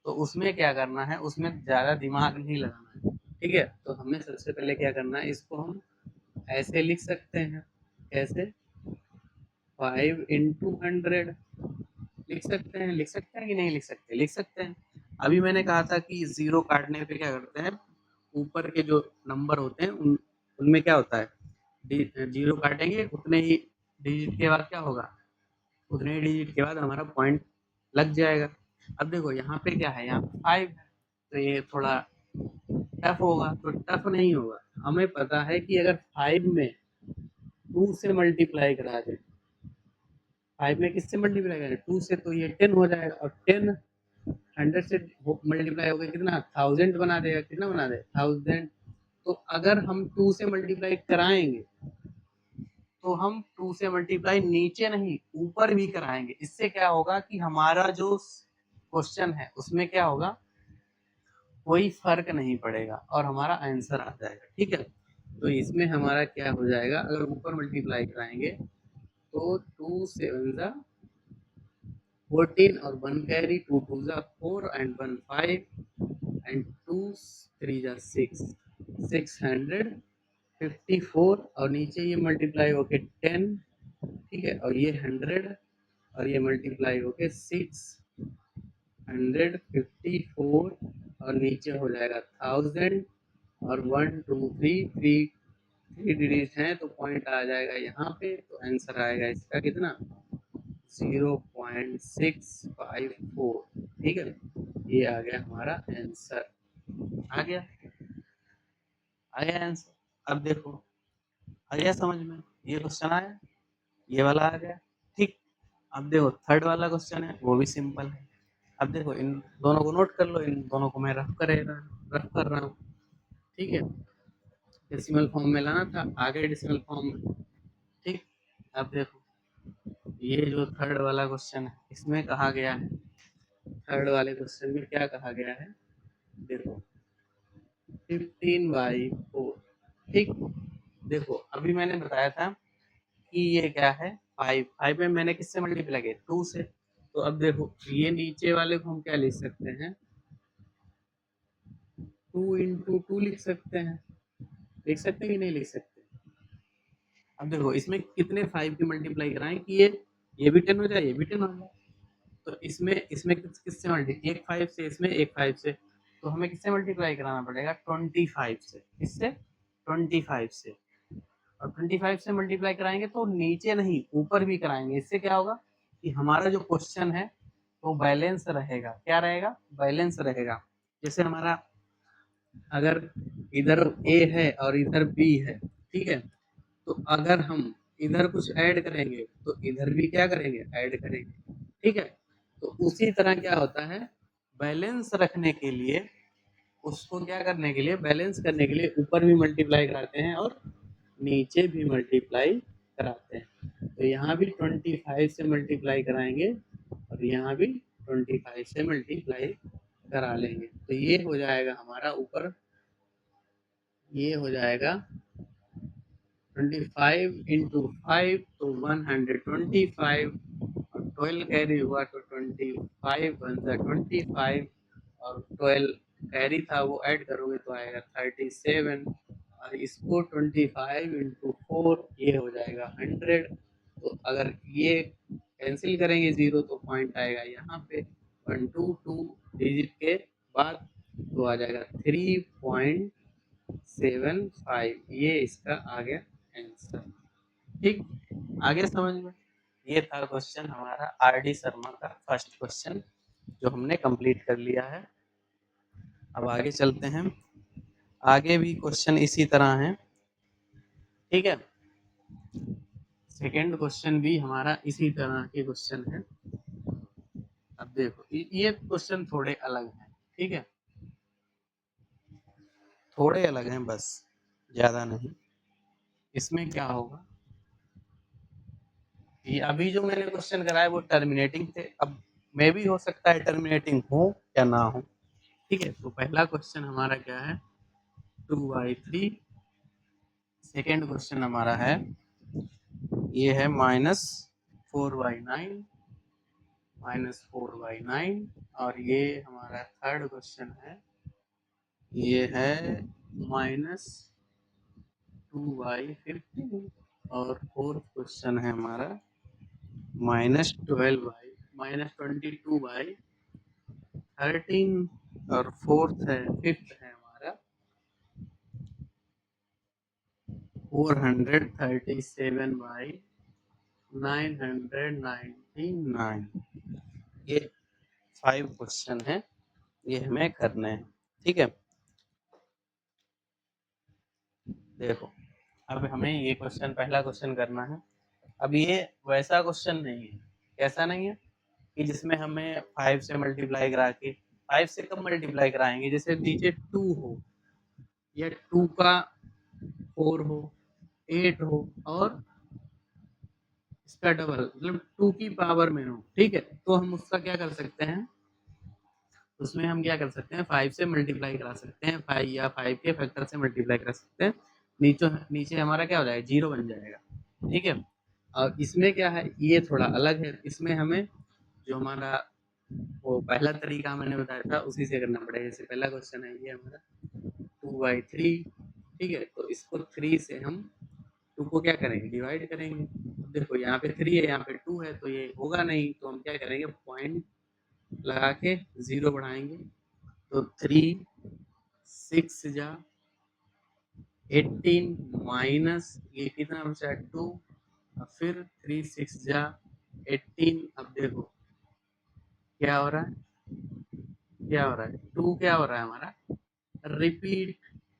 तो उसमें क्या करना है, उसमें ज़्यादा दिमाग नहीं लगाना है, ठीक है। तो हमें सबसे पहले क्या करना है, इसको हम ऐसे लिख सकते हैं, कैसे, 5 इंटू 100 लिख सकते हैं, लिख सकते हैं कि नहीं लिख सकते, लिख सकते हैं। अभी मैंने कहा था कि जीरो काटने पे क्या करते हैं, ऊपर के जो नंबर होते हैं उनमें क्या होता है, जीरो काटेंगे, उतने ही डिजिट के बाद क्या होगा, उतने ही डिजिट के बाद हमारा पॉइंट लग जाएगा। अब देखो यहाँ पे क्या है, यहाँ पे 5 है, तो ये थोड़ा टफ होगा, तो टफ नहीं होगा। हमें पता है कि अगर 5 में 2 से मल्टीप्लाई करा दे, 5 में किससे मल्टीप्लाई करें, 2 से, तो ये 10 हो जाएगा, और 10 100 से मल्टीप्लाई हो गया, कितना 1000 बना देगा, कितना बना दे 1000। तो अगर हम 2 से मल्टीप्लाई कराएंगे, तो हम 2 से मल्टीप्लाई नीचे नहीं ऊपर भी कराएंगे। इससे क्या होगा कि हमारा जो क्वेश्चन है उसमें क्या होगा, कोई फर्क नहीं पड़ेगा, और हमारा आंसर आ जाएगा, ठीक है। तो इसमें हमारा क्या हो जाएगा, अगर ऊपर मल्टीप्लाई कराएंगे, तो 2 7 जा 14, और 1 कैरी, 2 2 जा 4, एंड 1 5, एंड 2 3 जा 6, 654, और नीचे ये मल्टीप्लाई होके 10, ठीक है, और ये 100, और ये मल्टीप्लाई होके 654, और नीचे हो जाएगा 1000, और 1 2 3 3 डिजिट हैं, तो पॉइंट आ जाएगा यहाँ पे, तो आंसर आएगा इसका कितना, 0.654, ठीक है। ये आ गया हमारा आंसर, आ गया, आ गया आंसर। अब देखो, आ गया समझ में, ये क्वेश्चन आया, ये वाला आ गया, ठीक। अब देखो थर्ड वाला क्वेश्चन है, वो भी सिंपल है। अब देखो इन दोनों को नोट कर लो, इन दोनों को मैं रफ कर रहा हूँ, ठीक है। डेसिमल फॉर्म में लाना था, आगे डेसिमल फॉर्म में, ठीक। अब देखो ये जो थर्ड वाला क्वेश्चन है, इसमें कहा गया है, थर्ड वाले क्वेश्चन में क्या कहा गया है, देखो 15/4, ठीक। देखो अभी मैंने बताया था कि ये क्या है, 5 में मैंने किससे मल्टीप्लाई किया, 2 से। तो अब देखो ये नीचे वाले को हम क्या लिख सकते हैं, 2 इंटू 2 लिख सकते हैं, लिख सकते हैं कि नहीं लिख सकते। अब देखो इसमें कितने 5 की मल्टीप्लाई कराएं कि ये भी 10 हो जाए, ये भी 10 हो जाए। तो इसमें इसमें किससे मल्टीप्लाई, एक 5 से, इसमें एक 5 से, तो हमें किससे मल्टीप्लाई कराना पड़ेगा, 25 से, किससे, 25 से। और 25 से मल्टीप्लाई कराएंगे तो नीचे नहीं ऊपर भी कराएंगे। इससे क्या होगा कि हमारा जो क्वेश्चन है वो बैलेंस रहेगा। क्या रहेगा, बैलेंस रहेगा। जैसे हमारा अगर इधर ए है और इधर बी है, ठीक है, तो अगर हम इधर कुछ ऐड करेंगे तो इधर भी क्या करेंगे, ऐड करेंगे। ठीक है, तो उसी तरह क्या होता है, बैलेंस रखने के लिए, उसको क्या करने के लिए, बैलेंस करने के लिए ऊपर भी मल्टीप्लाई कराते हैं और नीचे भी मल्टीप्लाई कराते हैं। तो यहाँ भी 25 से मल्टीप्लाई कराएंगे और यहाँ भी 25 से मल्टीप्लाई करा लेंगे। तो ये हो जाएगा हमारा ऊपर, ये हो जाएगा 25 इंटू 5 तो 125 और 12 कैरी हुआ तो 25 वन सा 25 और 12 कैरी था वो ऐड करोगे तो आएगा 37 और इसको 25 इंटू 4 ये हो जाएगा 100। तो अगर ये कैंसिल करेंगे जीरो तो पॉइंट आएगा यहाँ पे 122 डिजिट के बाद, तो आ जाएगा 3.75, ये इसका आ गया आंसर। ठीक, आगे समझ में। ये था क्वेश्चन हमारा आरडी शर्मा का फर्स्ट क्वेश्चन जो हमने कंप्लीट कर लिया है। अब आगे चलते हैं, आगे भी क्वेश्चन इसी तरह हैं। ठीक है, सेकंड क्वेश्चन भी हमारा इसी तरह के क्वेश्चन है। अब देखो ये क्वेश्चन थोड़े अलग हैं। ठीक है, थोड़े अलग हैं बस, ज्यादा नहीं। इसमें क्या होगा, ये अभी जो मैंने क्वेश्चन कराया वो टर्मिनेटिंग थे, अब मे भी हो सकता है टर्मिनेटिंग हो या ना हो। ठीक है, तो पहला क्वेश्चन हमारा क्या है, 2/3। सेकेंड क्वेश्चन हमारा है, ये है -4/9, -4/9। और ये हमारा थर्ड क्वेश्चन है, ये है -2/15। और फोर्थ क्वेश्चन है हमारा -22/13। और फिफ्थ है हमारा 437/999। ये 5 क्वेश्चन है, ये हमें करने हैं। ठीक है, देखो अब हमें ये क्वेश्चन, पहला क्वेश्चन करना है। अब ये वैसा क्वेश्चन नहीं है, कैसा नहीं है कि जिसमें हमें 5 से मल्टीप्लाई करा के, 5 से कम मल्टीप्लाई कराएंगे, जैसे नीचे 2 हो या 2 का 4 हो, 8 हो और इसका डबल मतलब 2 की पावर में हो। ठीक है, तो हम उसका क्या कर सकते हैं, उसमें हम क्या कर सकते हैं, 5 से मल्टीप्लाई करा सकते हैं, 5 या 5 के फैक्टर से मल्टीप्लाई करा सकते हैं। नीचे नीचे हमारा क्या हो जाएगा, जीरो बन जाएगा। ठीक है, और इसमें क्या है, ये थोड़ा अलग है। इसमें हमें जो हमारा वो पहला तरीका मैंने बताया था उसी से करना पड़ेगा। जैसे पहला क्वेश्चन है ये हमारा 2/3। ठीक है, तो इसको 3 से हम 2 को क्या करेंगे, डिवाइड करेंगे। देखो यहाँ पे 3 है, यहाँ पे 2 है, तो ये होगा नहीं, तो हम क्या करेंगे, पॉइंट लगा के जीरो बढ़ाएंगे। तो 3 6 जा 18 माइनस ये कितना बचा 2, और फिर 3 6 जा 18। अब देखो क्या हो रहा है, क्या हो रहा है, 2 क्या हो रहा है हमारा, रिपीट।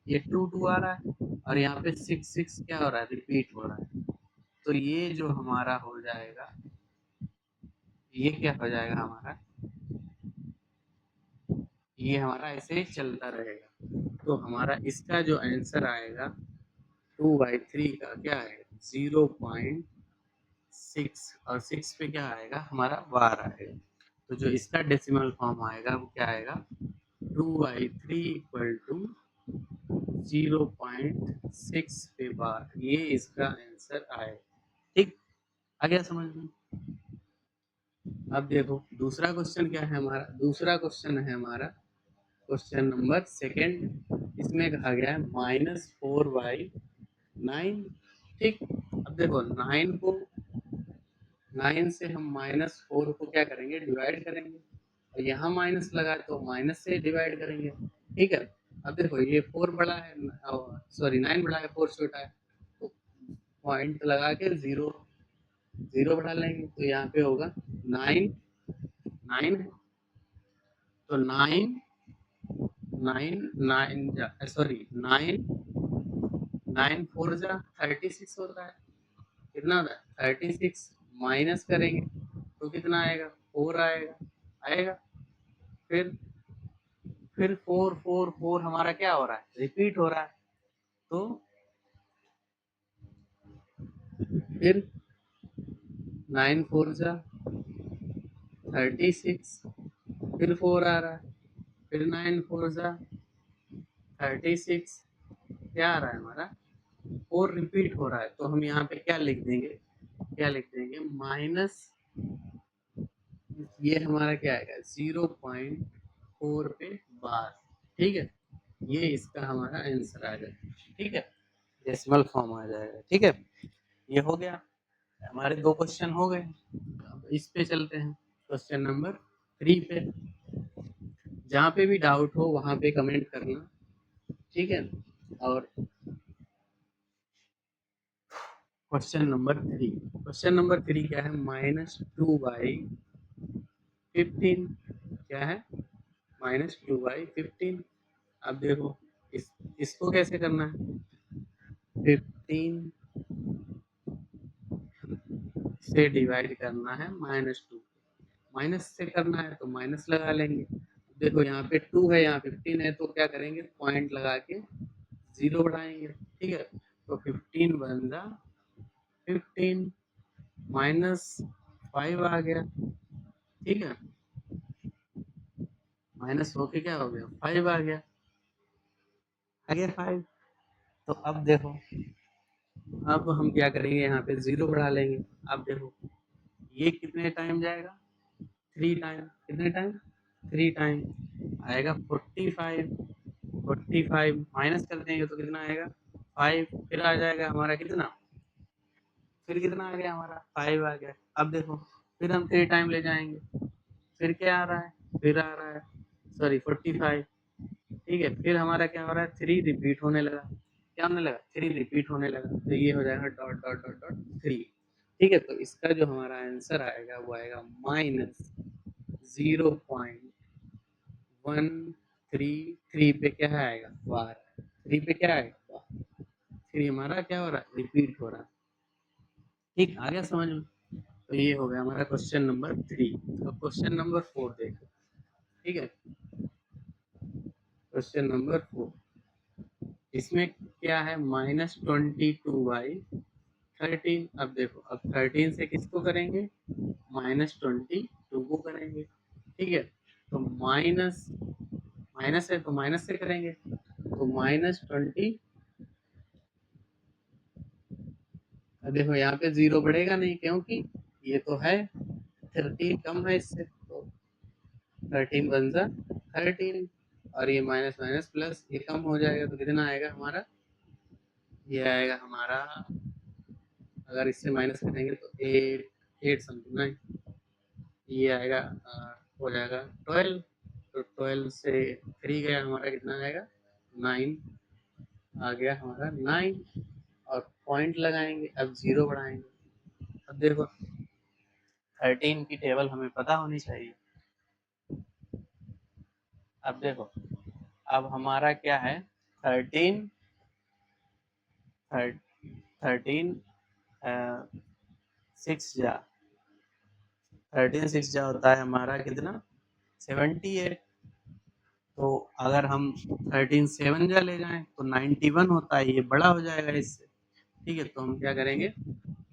ये 2 2 आ रहा है और यहाँ पे 6 6 क्या हो रहा है, रिपीट हो रहा है। तो ये जो हमारा हो जाएगा, ये क्या हो जाएगा हमारा, ये हमारा ऐसे चलता रहेगा। तो हमारा इसका जो आंसर आएगा 2/3 का क्या आएगा, 0.6। और 6 पे क्या आएगा हमारा, बार आएगा। तो जो इसका डेसिमल फॉर्म आएगा वो क्या आएगा, 2/3 इक्वल टू 0.6 पे बार, ये इसका आंसर आएगा। ठीक, आ गया समझ में। अब देखो दूसरा क्वेश्चन क्या है हमारा, दूसरा क्वेश्चन है हमारा क्वेश्चन नंबर सेकंड। इसमें कहा गया है -4/9। ठीक, अब देखो 9 को 9 से हम -4 को क्या करेंगे, डिवाइड करेंगे। और यहाँ माइनस लगा तो माइनस से डिवाइड करेंगे। ठीक है, अब देखो ये 4 बड़ा है, सॉरी 9 बड़ा है, 4 छोटा है, तो पॉइंट लगा के जीरो जीरो बढ़ा लेंगे। तो यहाँ पे होगा 9 9 है, तो 9 9 9 सॉरी 9 9 4 जा 36 होता है। कितना होता है 36, माइनस करेंगे तो कितना आएगा 4 आएगा आएगा। फिर 4 4 4 हमारा क्या हो रहा है रिपीट हो रहा है, तो फिर 9 4 जा 36, फिर 4 आ रहा है, फिर 9 4 जा 36, क्या आ रहा है हमारा 4 रिपीट हो रहा है। तो हम यहाँ पे क्या लिख देंगे माइनस, ये हमारा क्या आएगा 0.4 पे बार। ठीक है, ये इसका हमारा आंसर आ जाएगा। ठीक है, डेसिमल फॉर्म आ जाएगा। ठीक है, ये हो गया, हमारे 2 क्वेश्चन हो गए। अब इस पे चलते हैं क्वेश्चन नंबर 3 पे। जहाँ पे भी डाउट हो वहाँ पे कमेंट करना। ठीक है, और क्वेश्चन नंबर 3 क्या है -2/15 क्या है -2/15। अब देखो इसको कैसे करना है 15 से डिवाइड करना है -2, माइनस से करना है तो माइनस लगा लेंगे। देखो यहाँ पे 2 है यहाँ 15 है, तो क्या करेंगे पॉइंट लगा के 0 बढ़ाएंगे। ठीक है, तो 15 बन जा 15 -5 आ गया। ठीक है, माइनस होके क्या हो गया 5 आ गया 5। तो अब देखो, अब हम क्या करेंगे यहाँ पे 0 बढ़ा लेंगे। अब देखो ये कितने टाइम जाएगा 3 टाइम, कितने टाइम 3 टाइम आएगा 45 माइनस कर देंगे तो कितना आएगा 5, फिर आ जाएगा हमारा कितना, फिर कितना आ गया हमारा 5 आ गया। अब देखो फिर हम 3 टाइम ले जाएंगे, फिर क्या आ रहा है फिर आ रहा है सॉरी 45। ठीक है, फिर हमारा क्या हो रहा है 3 रिपीट होने लगा, क्या होने लगा 3 रिपीट होने लगा, तो ये हो जाएगा डॉट डॉट डॉट डॉट 3। ठीक है, तो इसका जो हमारा आंसर आएगा वो आएगा -0.133 पे क्या आएगा बार, 3 पे क्या आएगा बार, 3 हमारा क्या हो रहा है रिपीट हो रहा है। ठीक, आ गया समझ में। तो ये हो गया हमारा क्वेश्चन नंबर 3। अब क्वेश्चन नंबर 4 देखो। ठीक है, क्वेश्चन नंबर 4, इसमें क्या है -22/13। अब देखो अब 13 से किसको करेंगे -22 को करेंगे। ठीक है, तो माइनस माइनस है तो माइनस से करेंगे, तो -20। अब देखो यहाँ पे 0 बढ़ेगा नहीं क्योंकि ये तो है 13 कम है इससे, तो 13 बन जा 13, और ये माइनस माइनस प्लस ये कम हो जाएगा तो कितना आएगा हमारा, ये आएगा हमारा, अगर इससे माइनस करेंगे तो 8 समथिंग 9, ये आएगा हो जाएगा 12, तो 12 से 3 गया हमारा कितना आएगा 9 आ गया हमारा 9, और पॉइंट लगाएंगे अब 0 बढ़ाएंगे। अब देखो 13 की टेबल हमें पता होनी चाहिए। अब देखो अब हमारा क्या है 13 6 जा 13 6 जा होता है हमारा कितना 78। तो अगर हम 13 7 जा ले जाएं तो 91 होता है, ये बड़ा हो जाएगा इससे। ठीक है, तो हम क्या करेंगे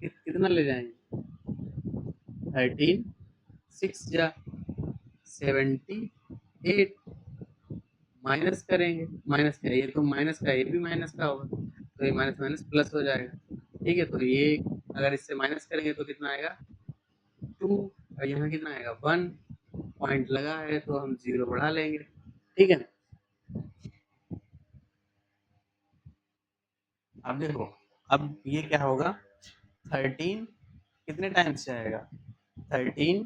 कितना ले जाएंगे 13 6 जा 78, माइनस करेंगे, माइनस का ये तो माइनस का ये भी माइनस का होगा, तो ये माइनस माइनस प्लस हो जाएगा। ठीक है, तो ये अगर इससे माइनस करेंगे तो कितना आएगा 2, और यहाँ कितना आएगा 1, पॉइंट लगा है तो हम 0 बढ़ा लेंगे। ठीक है, अब देखो अब ये क्या होगा 13 कितने टाइम्स जाएगा 13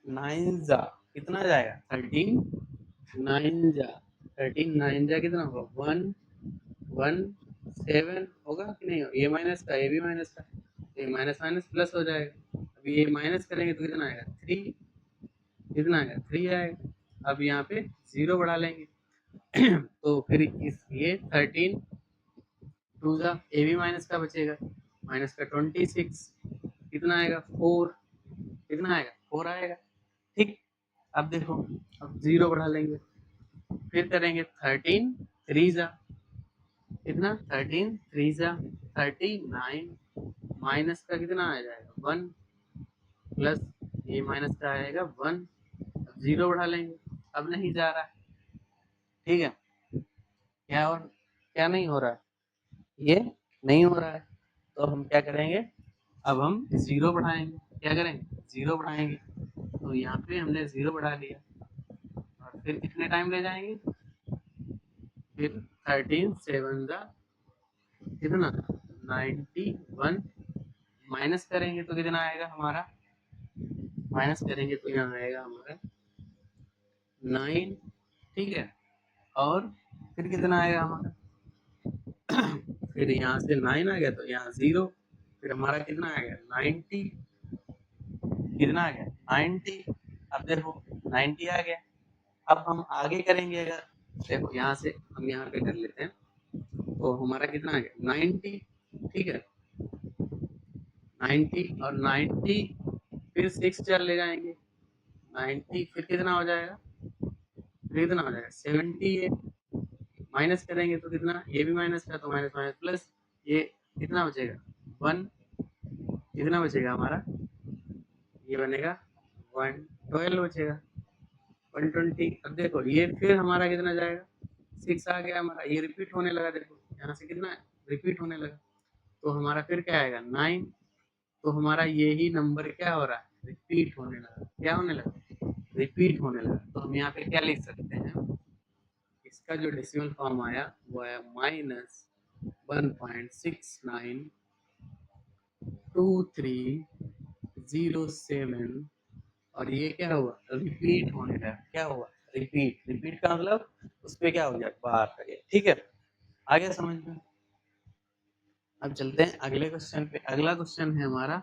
9 जा कितना जाएगा 13 9 जा 13 9 जा कितना होगा 1 1 7 होगा कि नहीं, ये माइनस का ये भी माइनस का, ये माइनस माइनस प्लस हो जाएगा। अब ये माइनस करेंगे तो कितना आएगा 3, कितना आएगा 3 आएगा। अब यहाँ पे 0 बढ़ा लेंगे तो फिर इस ये 13 2 जा ए भी माइनस का बचेगा, माइनस का 26 कितना आएगा 4, कितना आएगा 4 आएगा। ठीक, अब देखो अब 0 बढ़ा लेंगे, फिर करेंगे 13 3 जा कितना 13 3 जा 39 माइनस का कितना आ जाएगा 1 प्लस ये माइनस का आएगा 1, अब 0 बढ़ा लेंगे, अब नहीं जा रहा है। ठीक है, क्या और क्या नहीं हो रहा है, ये नहीं हो रहा है, तो हम क्या करेंगे, अब हम 0 बढ़ाएंगे, क्या करेंगे 0 बढ़ाएंगे, तो यहाँ पे हमने 0 बढ़ा लिया और फिर कितने टाइम ले जाएंगे, फिर 13 7 जा कितना 91 माइनस करेंगे तो कितना आएगा हमारा, माइनस करेंगे तो यहाँ आएगा हमारा 9। ठीक है, और फिर कितना आएगा हमारा फिर यहाँ से 9 आ गया तो यहाँ 0, फिर हमारा कितना आ गया 90, कितना आ गया 90। अब देखो 90 आ गया, अब हम आगे करेंगे, अगर देखो यहाँ से हम यहाँ पे कर लेते हैं तो हमारा कितना आ गया 90। ठीक है, 90 और 90 फिर 6 चल ले जाएंगे, 90 फिर कितना हो जाएगा, फिर कितना हो जाएगा 70 है, माइनस करेंगे तो कितना, ये भी माइनस का तो माइनस माइनस प्लस, ये कितना बचेगा 1, कितना बचेगा हमारा, ये बनेगा 112 बचेगा 120। अब देखो ये फिर हमारा कितना जाएगा 6 आ गया हमारा, ये रिपीट होने लगा, देखो यहाँ से कितना रिपीट होने लगा, तो हमारा फिर क्या आएगा 9, तो हमारा यही नंबर क्या हो रहा है रिपीट होने लगा, क्या होने लगा रिपीट होने लगा। तो हम यहाँ पे क्या लिख सकते हैं, इसका जो डेसिमल फॉर्म आया वो आया -1.692307 और ये क्या हुआ रिपीट होने लगा, क्या हुआ रिपीट, रिपीट का मतलब उस पर क्या हो गया बार आ गया। ठीक है, आगे समझ में। अब चलते हैं अगले क्वेश्चन पे, अगला क्वेश्चन है हमारा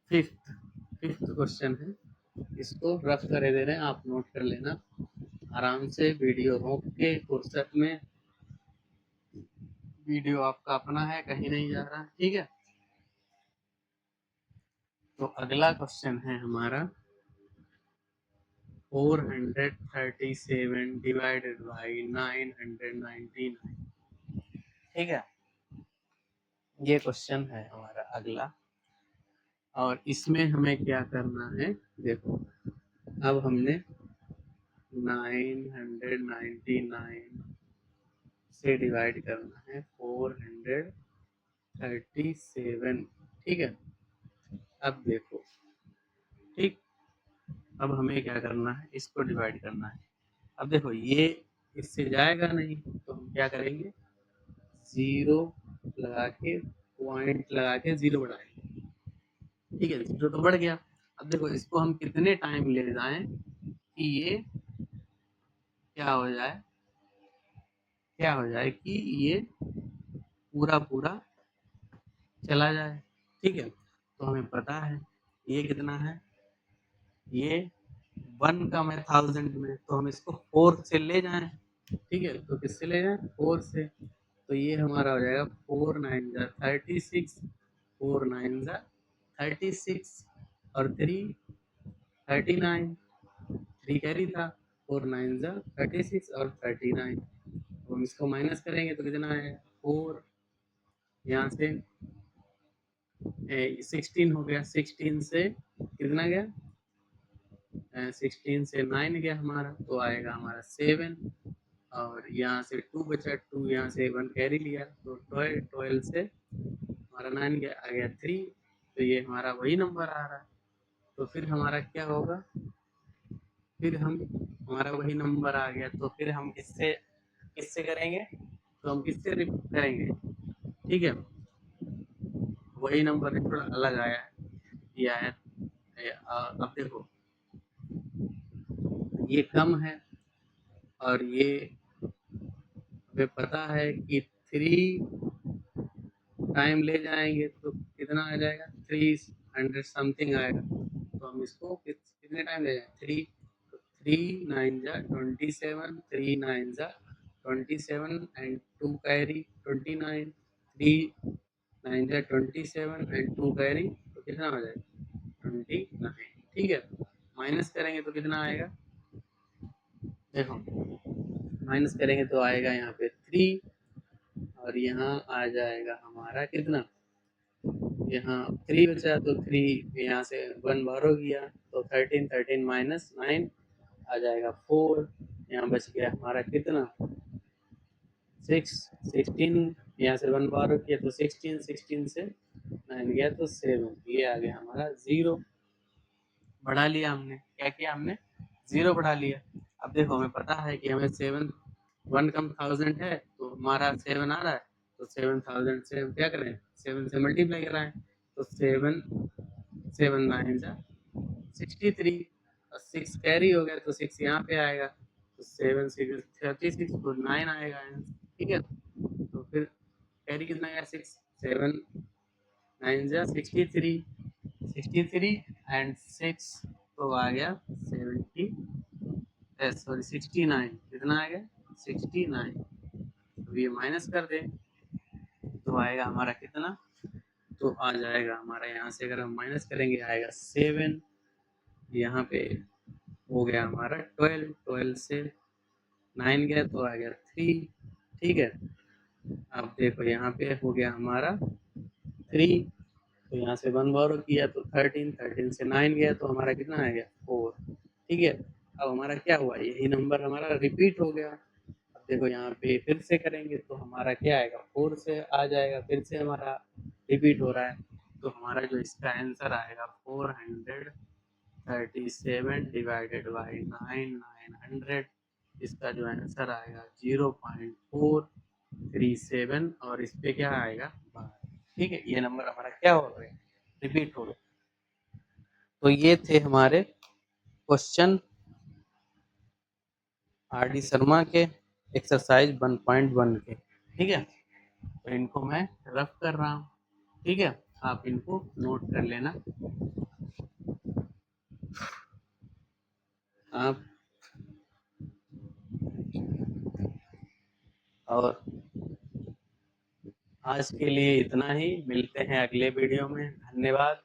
फिफ्थ, फिफ्थ क्वेश्चन है, इसको रफ करे दे रहे हैं, आप नोट कर लेना आराम से, वीडियो रोक के फुर्सत में, वीडियो आपका अपना है कहीं नहीं जा रहा। ठीक है, तो अगला क्वेश्चन है हमारा 437 डिवाइडेड बाई 999। ठीक है, ये क्वेश्चन है हमारा अगला, और इसमें हमें क्या करना है, देखो अब हमने 999 से डिवाइड करना है 437। ठीक है, अब देखो, ठीक, अब हमें क्या करना है, इसको डिवाइड करना है। अब देखो ये इससे जाएगा नहीं, तो हम क्या करेंगे 0 लगा के, पॉइंट लगा के 0 बढ़ाएंगे। ठीक है, 0 तो बढ़ गया। अब देखो इसको हम कितने टाइम ले जाएं कि ये क्या हो जाए, क्या हो जाए कि ये पूरा पूरा चला जाए। ठीक है, तो हमें पता है ये कितना है, ये 1 का मैं 1000 में, तो हम इसको 4 से ले जाएं। ठीक है, तो किससे ले जाएं 4 से, तो ये हमारा हो जाएगा 4 9 जा 36, 4 9 जा 36 और 3 39, 3 कैरी था, 4 9 जा 36 और 39, तो हम इसको माइनस करेंगे तो कितना है 4, यहाँ से 16 हो गया, 16 से कितना गया 16 से 9 गया हमारा, तो आएगा हमारा 7, और यहाँ से 2 बचा, 2 यहाँ से 1 कैरी लिया, तो 12, 12 से हमारा 9 गया, आ गया 3, तो ये हमारा वही नंबर आ रहा है। तो फिर हमारा क्या होगा, फिर हम हमारा वही नंबर आ गया, तो फिर हम किससे किससे करेंगे, तो हम किससे रिपीट करेंगे। ठीक है, वही नंबर थोड़ा अलग आया है, ये आया अब देखो ये कम है और ये हमें पता है कि 3 टाइम ले जाएंगे तो कितना आ जाएगा 300 समथिंग आएगा, तो हम इसको कितने टाइम ले जाएंगे 3, 3 9 जा 27, 3 9 जा 27 एंड 2 कैरी 29, 3 9 जा 27 एंड 2 कैरी तो कितना हो जाएगा 29। ठीक है, माइनस करेंगे तो कितना आएगा, देखो माइनस करेंगे तो आएगा यहाँ पे 3 और यहाँ आ जाएगा हमारा कितना, यहाँ 3 बचा तो 3 यहाँ से 1 बाहर गया तो 13 माइनस 9 आ जाएगा 4। यहाँ बच गया हमारा कितना 16 यहाँ से 1 बाहर किया तो 16 से 9 गया तो 7, ये आ गया हमारा 0। बढ़ा लिया हमने, क्या किया हमने 0 बढ़ा लिया। अब देखो हमें पता है कि हमें 7 1 कम 1000 है तो हमारा 7 आ रहा है, तो 7000 से हम क्या करें 7 से मल्टीप्लाई कराएं तो 7 7 9 जा 63 और 6 कैरी हो गया तो 6 यहाँ पे आएगा तो 7 6 36 तो 9 आएगा। ठीक है, तो फिर कैरी कितना आएगा 6 7 9 जा 63 एंड 6 तो आ गया 69। कितना आ गया 69। तो ये माइनस कर दे तो आएगा हमारा कितना, तो आ जाएगा हमारा यहाँ से अगर हम माइनस करेंगे आएगा 7, यहाँ पे हो गया हमारा 12 से 9 गया तो आ गया 3। ठीक है, अब देखो यहाँ पे हो गया हमारा 3 तो यहाँ से 1 बार किया तो 13 से 9 गया तो हमारा कितना आ गया 4। ठीक है, अब हमारा क्या हुआ, यही नंबर हमारा रिपीट हो गया। अब देखो यहाँ पे फिर से करेंगे तो हमारा क्या आएगा 4 से आ जाएगा, फिर से हमारा रिपीट हो रहा है तो हमारा जो इसका आंसर आएगा 437 डिवाइडेड बाई 900, इसका जो आंसर आएगा 0.437 और इस पे क्या आएगा 12। ठीक है, ये नंबर हमारा क्या हो गया रिपीट हो गया। तो ये थे हमारे क्वेश्चन आर डी शर्मा के एक्सरसाइज 1.1 के। ठीक है, तो इनको मैं रफ कर रहा हूँ। ठीक है, आप इनको नोट कर लेना। आप और आज के लिए इतना ही, मिलते हैं अगले वीडियो में। धन्यवाद।